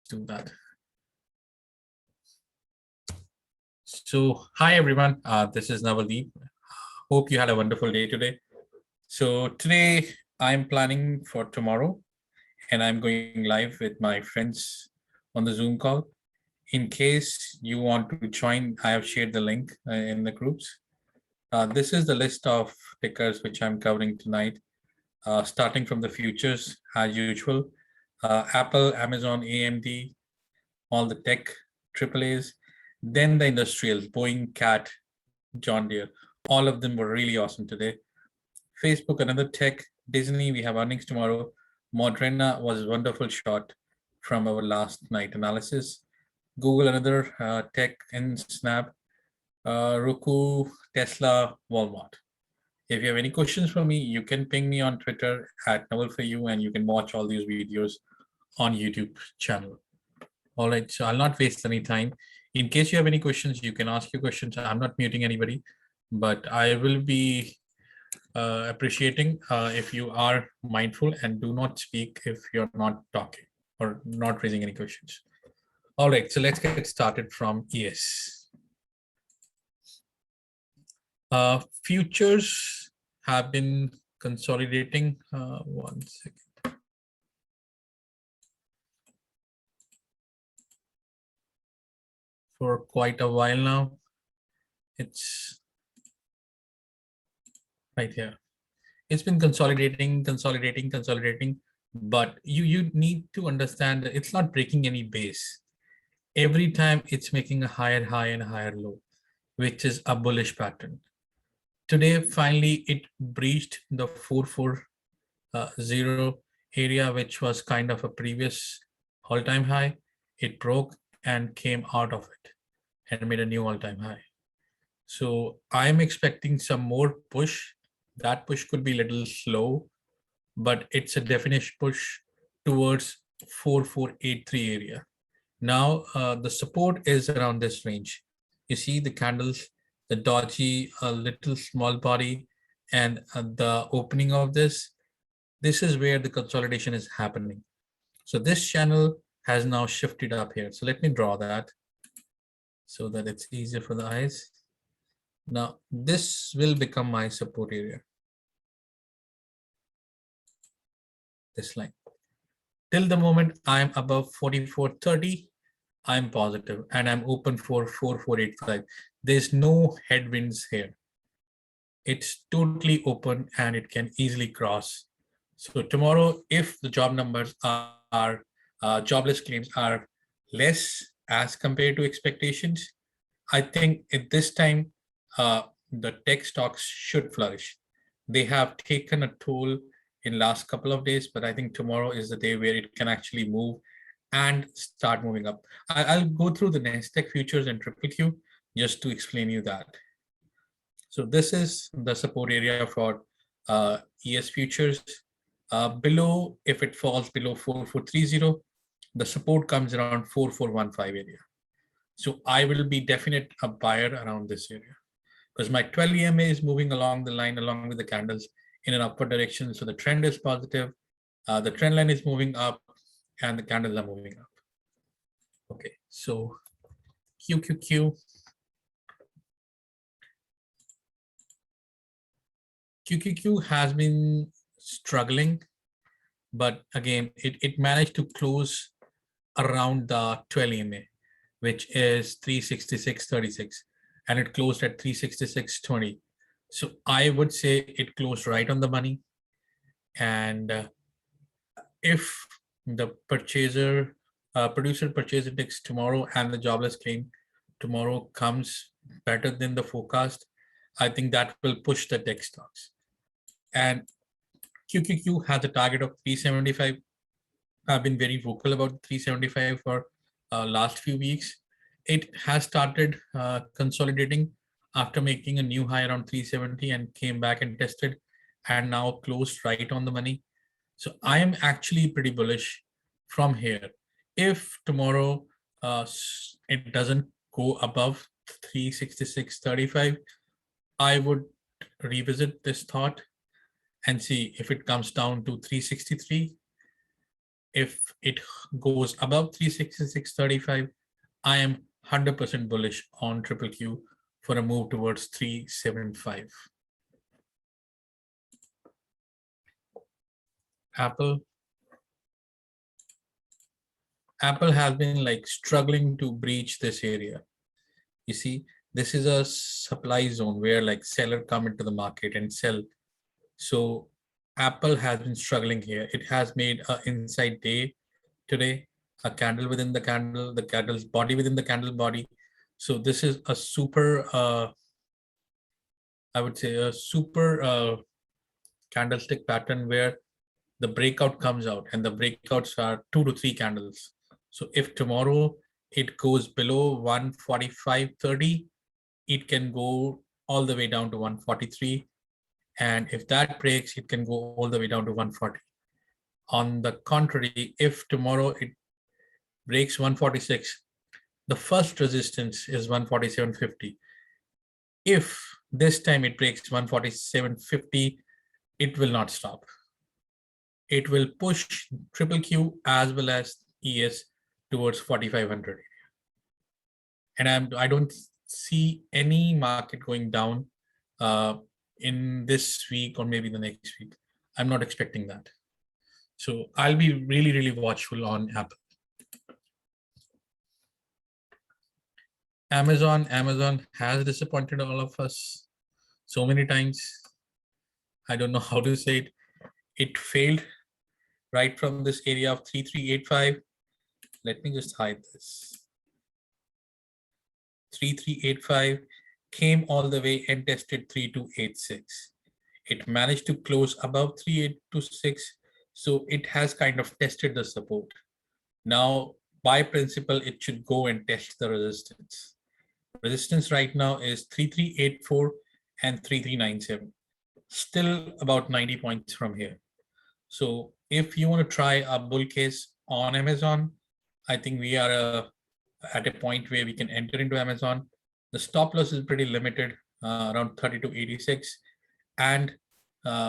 do that. So, hi everyone. This is Navaldeep. Hope you had a wonderful day today. So today I'm planning for tomorrow, and I'm going live with my friends on the Zoom call. In case you want to join, I have shared the link in the groups. This is the list of tickers which I'm covering tonight, starting from the futures as usual. Apple, Amazon, AMD, all the tech, AAAs, then the industrials, Boeing, Cat, John Deere. All of them were really awesome today. Facebook, another tech. Disney, we have earnings tomorrow. Moderna was a wonderful shot from our last night analysis. Google, another tech, and Snap, Roku, Tesla, Walmart. If you have any questions for me, you can ping me on Twitter at Naval for you, and you can watch all these videos on YouTube channel. All right, so I'll not waste any time. In case you have any questions, you can ask your questions. I'm not muting anybody, but I will be appreciating if you are mindful and do not speak if you're not talking or not raising any questions. All right, so let's get started from ES. Futures have been consolidating. One second. For quite a while now. It's right here. It's been consolidating, but you need to understand that it's not breaking any base. Every time it's making a higher high and higher low, which is a bullish pattern. Today, finally, it breached the 440 area, which was kind of a previous all-time high. It broke and came out of it and made a new all-time high. So I'm expecting some more push. That push could be a little slow, but it's a definition push towards 4483 area. Now the support is around this range. You see the candles, the dodgy, little small body, and the opening of this. This is where the consolidation is happening. So this channel has now shifted up here. So let me draw that so that it's easier for the eyes. Now this will become my support area. This line. Till the moment I'm above 4430, I'm positive and I'm open for 4485. There's no headwinds here. It's totally open and it can easily cross. So tomorrow, if the job numbers are jobless claims are less as compared to expectations, I think at this time, the tech stocks should flourish. They have taken a toll in last couple of days, but I think tomorrow is the day where it can actually move and start moving up. I'll go through the Nasdaq futures and triple Q just to explain you that. So this is the support area for ES futures. Below, if it falls below 4430, the support comes around 4415 area. So I will be definite a buyer around this area because my 12 EMA is moving along the line along with the candles in an upward direction. So the trend is positive. The trend line is moving up and the candles are moving up. Okay, so QQQ. QQQ has been struggling, but again, it managed to close around the 12 EMA, which is 366.36, and it closed at 366.20. So I would say it closed right on the money. And if the producer purchase index tomorrow and the jobless claim tomorrow comes better than the forecast, I think that will push the tech stocks. And QQQ has a target of 375. I've been very vocal about 375 for last few weeks. It has started consolidating after making a new high around 370 and came back and tested and now closed right on the money. So I am actually pretty bullish from here. If tomorrow it doesn't go above 366.35, I would revisit this thought and see if it comes down to 363. if it goes above 366.35, I am 100% bullish on triple Q for a move towards 375. Apple has been like struggling to breach this area. You see, this is a supply zone where like seller come into the market and sell. So Apple has been struggling here. It has made an inside day today, a candle within the candle's body within the candle body. So this is a super, I would say a super candlestick pattern where the breakout comes out, and the breakouts are 2 to 3 candles. So if tomorrow it goes below 145.30, it can go all the way down to 143. And if that breaks, it can go all the way down to 140. On the contrary, if tomorrow it breaks 146, the first resistance is 147.50. If this time it breaks 147.50, it will not stop. It will push triple Q as well as ES towards 4,500. And I don't see any market going down in this week or maybe the next week. I'm not expecting that. So I'll be really, really watchful on Apple. Amazon has disappointed all of us so many times. I don't know how to say it. It failed right from this area of 3385. Let me just hide this. 3385 came all the way and tested 3286. It managed to close above 3826. So it has kind of tested the support. Now, by principle, it should go and test the resistance. Resistance right now is 3384 and 3397. Still about 90 points from here. So if you want to try a bull case on Amazon, I think we are at a point where we can enter into Amazon. The stop loss is pretty limited, around 30 to 86. And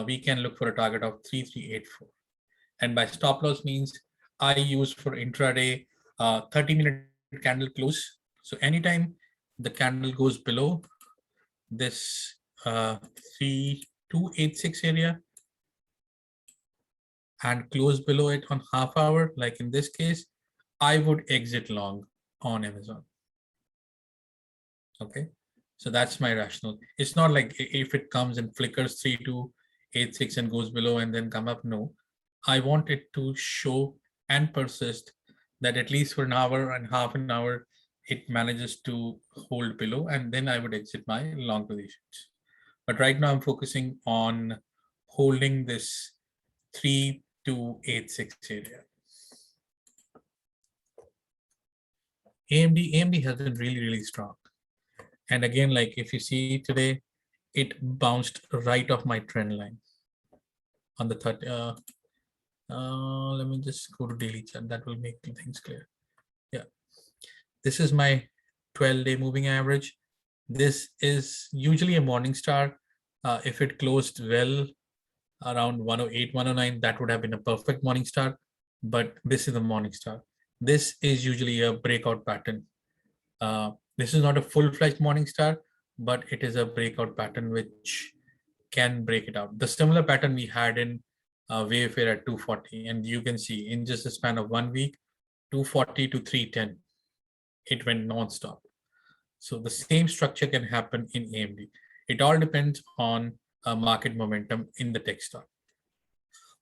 we can look for a target of 3384. And by stop loss means I use for intraday 30-minute candle close. So anytime the candle goes below this 3286 area and close below it on half hour, like in this case, I would exit long on Amazon. Okay, so that's my rationale. It's not like if it comes and flickers 3286 and goes below and then come up. No, I want it to show and persist that at least for an hour and half an hour, it manages to hold below, and then I would exit my long positions. But right now I'm focusing on holding this 3286 area. AMD has been really, really strong. And again, like if you see today, it bounced right off my trend line on the 30. Let me just go to daily chart. That will make things clear. Yeah, this is my 12-day moving average. This is usually a morning star. If it closed well around 108, 109, that would have been a perfect morning star. But this is the morning star. This is usually a breakout pattern. This is not a full-fledged morning star, but it is a breakout pattern which can break it out. The similar pattern we had in Wayfair at 240, and you can see in just a span of 1 week, 240 to 310, it went non-stop. So the same structure can happen in AMD. It all depends on market momentum in the tech stock.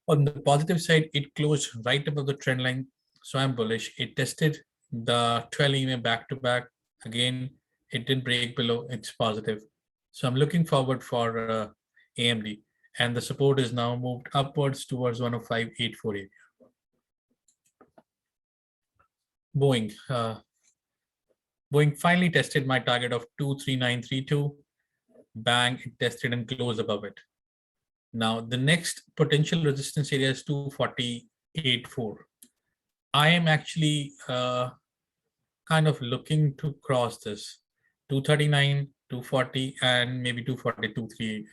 On the positive side, it closed right above the trend line. So I'm bullish. It tested the 12 EMA back to back. Again, it didn't break below. It's positive. So I'm looking forward for AMD. And the support is now moved upwards towards 105.84 area. Boeing. Boeing finally tested my target of 23932. Bang, it tested and closed above it. Now, the next potential resistance area is 248.4. I am actually kind of looking to cross this 239, 240, and maybe 242.3.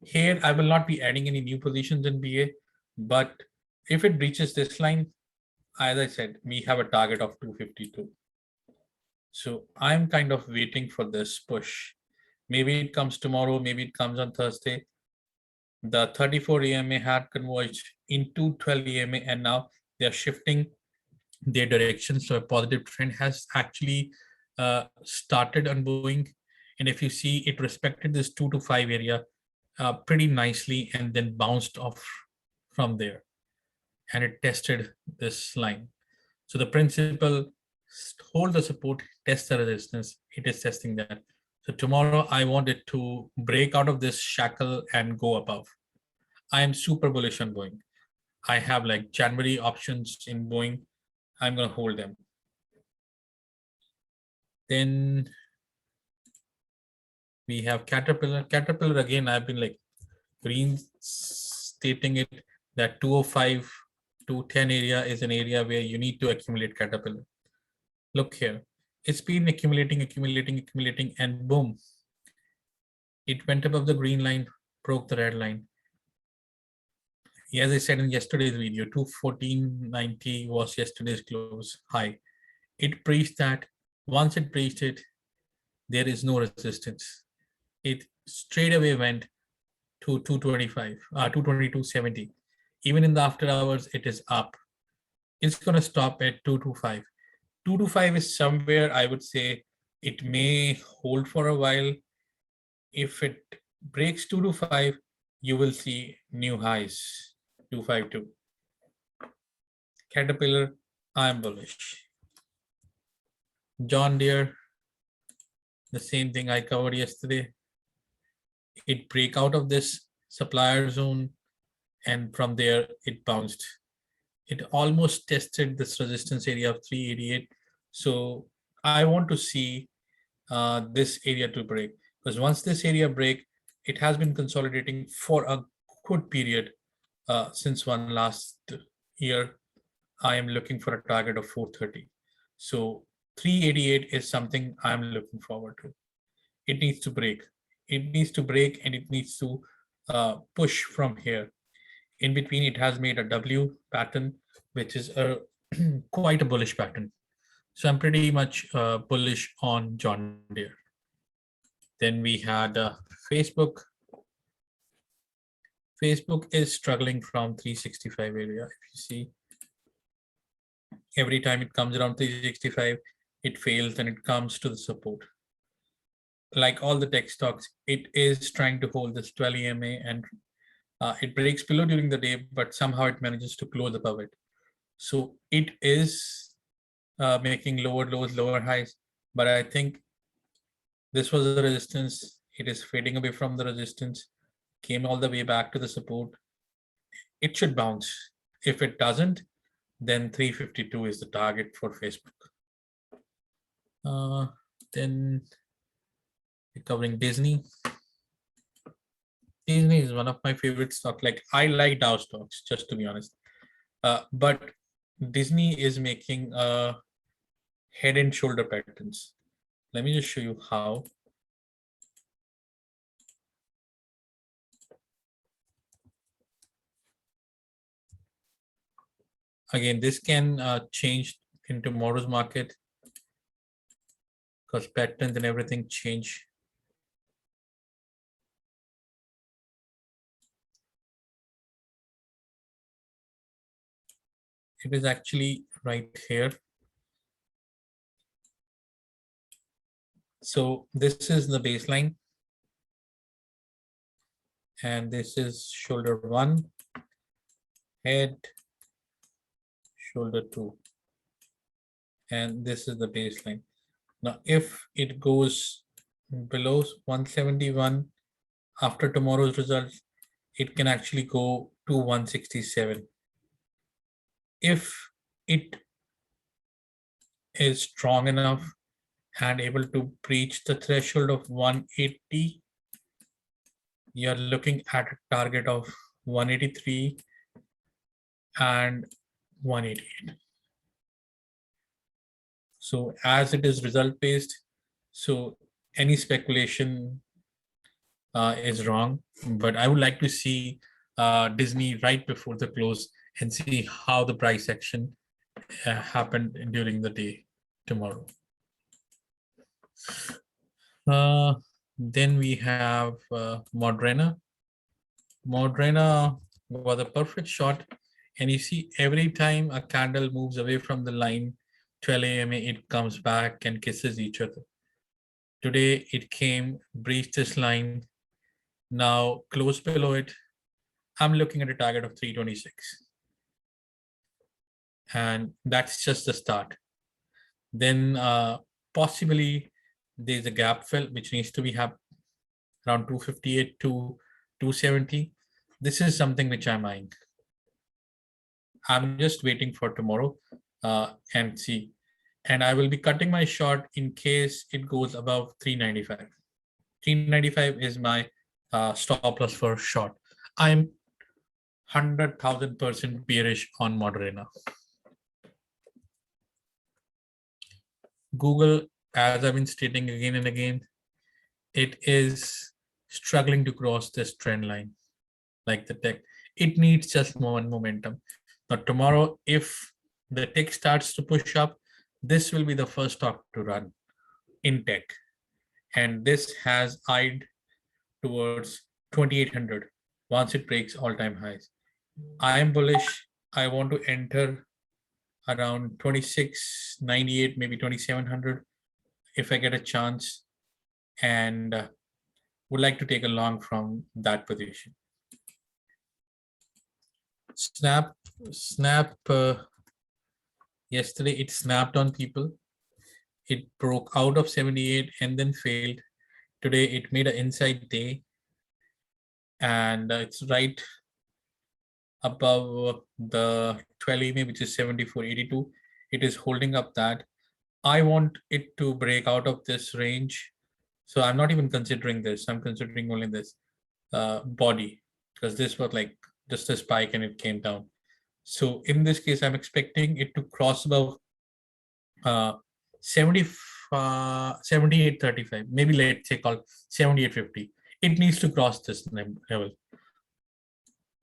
Here, I will not be adding any new positions in BA, but if it breaches this line, as I said, we have a target of 252. So I'm kind of waiting for this push. Maybe it comes tomorrow, maybe it comes on Thursday. The 34 EMA had converged into 12 EMA, and now they're shifting their direction. So a positive trend has actually started ongoing. And if you see, it respected this 2 to 5 area pretty nicely and then bounced off from there. And it tested this line. So the principle, hold the support, test the resistance. It is testing that. So tomorrow I want it to break out of this shackle and go above. I am super bullish on Boeing. I have like January options in Boeing. I'm going to hold them. Then we have Caterpillar. Caterpillar again, I've been like reinstating it that 205 to 10 area is an area where you need to accumulate Caterpillar. Look here, it's been accumulating, and boom, it went above the green line, broke the red line. As I said in yesterday's video, 214.90 was yesterday's close high. It breached that. Once it breached it, there is no resistance. It straight away went to 225, 222.70. Even in the after hours, it is up. It's going to stop at 225. 225 is somewhere I would say it may hold for a while. If it breaks 225, you will see new highs, 252. Caterpillar, I'm bullish. John Deere, the same thing I covered yesterday. It break out of this supplier zone, and from there it bounced. It almost tested this resistance area of 388. So I want to see this area to break, because once this area break, it has been consolidating for a good period since one last year. I am looking for a target of 430. So 388 is something I'm looking forward to. It needs to break. It needs to break, and it needs to push from here. In between, it has made a W pattern, which is a quite a bullish pattern. So I'm pretty much bullish on John Deere. Then we had Facebook. Facebook is struggling from 365 area. If you see, every time it comes around 365, it fails and it comes to the support. Like all the tech stocks, it is trying to hold this 12 EMA, and it breaks below during the day, but somehow it manages to close above it. So it is making lower lows, lower highs, but I think this was the resistance. It is fading away from the resistance, came all the way back to the support. It should bounce. If it doesn't, then 352 is the target for Facebook. Then we're covering Disney. Disney is one of my favorite stocks. Like, I like Dow stocks, just to be honest. But Disney is making head and shoulder patterns. Let me just show you how. Again, this can change in tomorrow's market because patterns and everything change. It is actually right here. So this is the baseline, and this is shoulder 1, head, shoulder 2, and this is the baseline. Now, if it goes below 171 after tomorrow's results, it can actually go to 167. If it is strong enough and able to breach the threshold of 180, you're looking at a target of 183 and 188. So as it is result based, so any speculation is wrong, but I would like to see Disney right before the close and see how the price action happened during the day tomorrow. Uh, then we have Moderna. Moderna was a perfect shot. And you see, every time a candle moves away from the line, 12 a.m., it comes back and kisses each other. Today, it came, breached this line, now close below it. I'm looking at a target of 326. And that's just the start. Then possibly there's a gap fill, which needs to be around 258 to 270. This is something which I'm eyeing. I'm just waiting for tomorrow and see. And I will be cutting my short in case it goes above 395. 395 is my stop loss for short. I'm 100,000% bearish on Moderna. Google, as I've been stating again and again, it is struggling to cross this trend line like the tech. It needs just more momentum. Now, tomorrow, if the tech starts to push up, this will be the first stock to run in tech. And this has eyed towards 2,800 once it breaks all-time highs. I am bullish. I want to enter around 2698, maybe 2700 if I get a chance, and would like to take a long from that position. Snap yesterday it snapped on people. It broke out of 78 and then failed. Today it made an inside day, and it's right above the 12 EMA, which is 74.82. It is holding up that. I want it to break out of this range. So I'm not even considering this. I'm considering only this body, because this was like just a spike and it came down. So in this case, I'm expecting it to cross above 78.35, maybe let's say called 78.50. It needs to cross this level.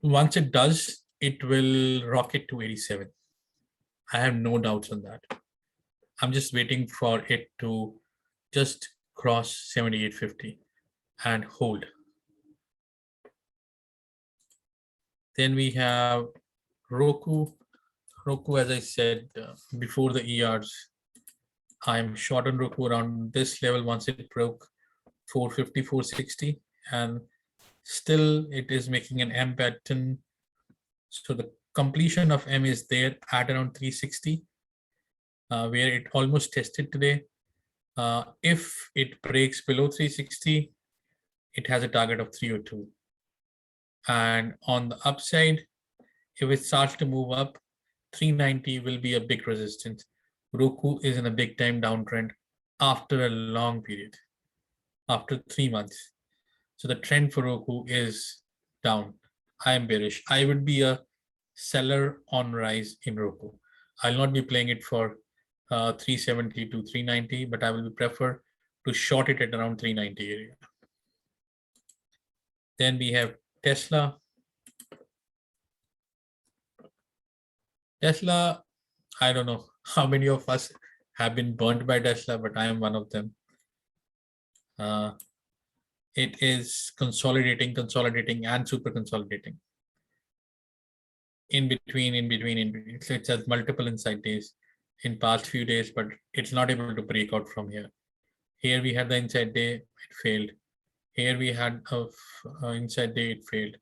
Once it does, it will rocket to 87. I have no doubts on that. I'm just waiting for it to just cross 78.50 and hold. Then we have Roku. Roku, as I said before the ERs, I'm short on Roku around this level once it broke 450, 460, and still it is making an M pattern. So the completion of M is there at around 360, where it almost tested today. If it breaks below 360, it has a target of 302. And on the upside, if it starts to move up, 390 will be a big resistance. Roku is in a big time downtrend after a long period, after 3 months. So the trend for Roku is down. I am bearish. I would be a seller on rise in Roku. I'll not be playing it for 370 to 390, but I will prefer to short it at around 390 area. Then we have Tesla. Tesla, I don't know how many of us have been burnt by Tesla, but I am one of them. It is consolidating, and super consolidating. In between. So it has multiple inside days in past few days, but it's not able to break out from here. Here we had the inside day, it failed. Here we had a inside day, it failed.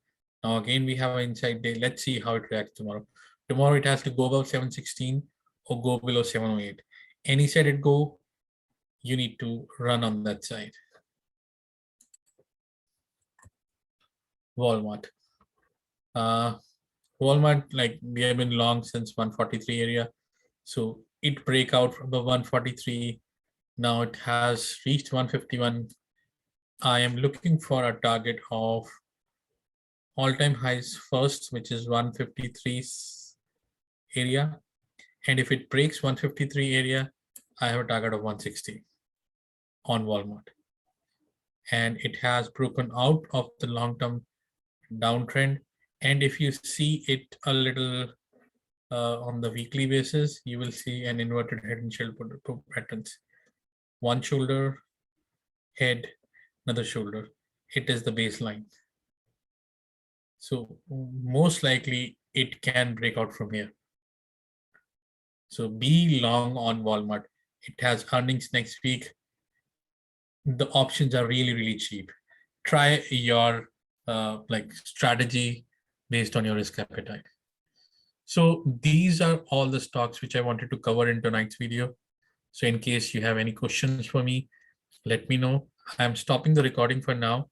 Now again we have an inside day. Let's see how it reacts tomorrow. Tomorrow it has to go above 716 or go below 708. Any side it go, you need to run on that side. Walmart. Walmart, like we have been long since 143 area. So it break out from the 143. Now it has reached 151. I am looking for a target of all-time highs first, which is 153 area. And if it breaks 153 area, I have a target of 160 on Walmart. And it has broken out of the long-term downtrend. And if you see it a little on the weekly basis, you will see an inverted head and shoulder patterns. One shoulder, head, another shoulder. It is the baseline. So most likely it can break out from here. So be long on Walmart. It has earnings next week. The options are really, really cheap. Try your strategy based on your risk appetite. So these are all the stocks which I wanted to cover in tonight's video. So in case you have any questions for me, let me know. I'm stopping the recording for now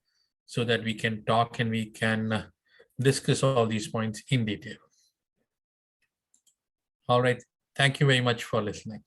so that we can talk and we can discuss all these points in detail. All right. Thank you very much for listening.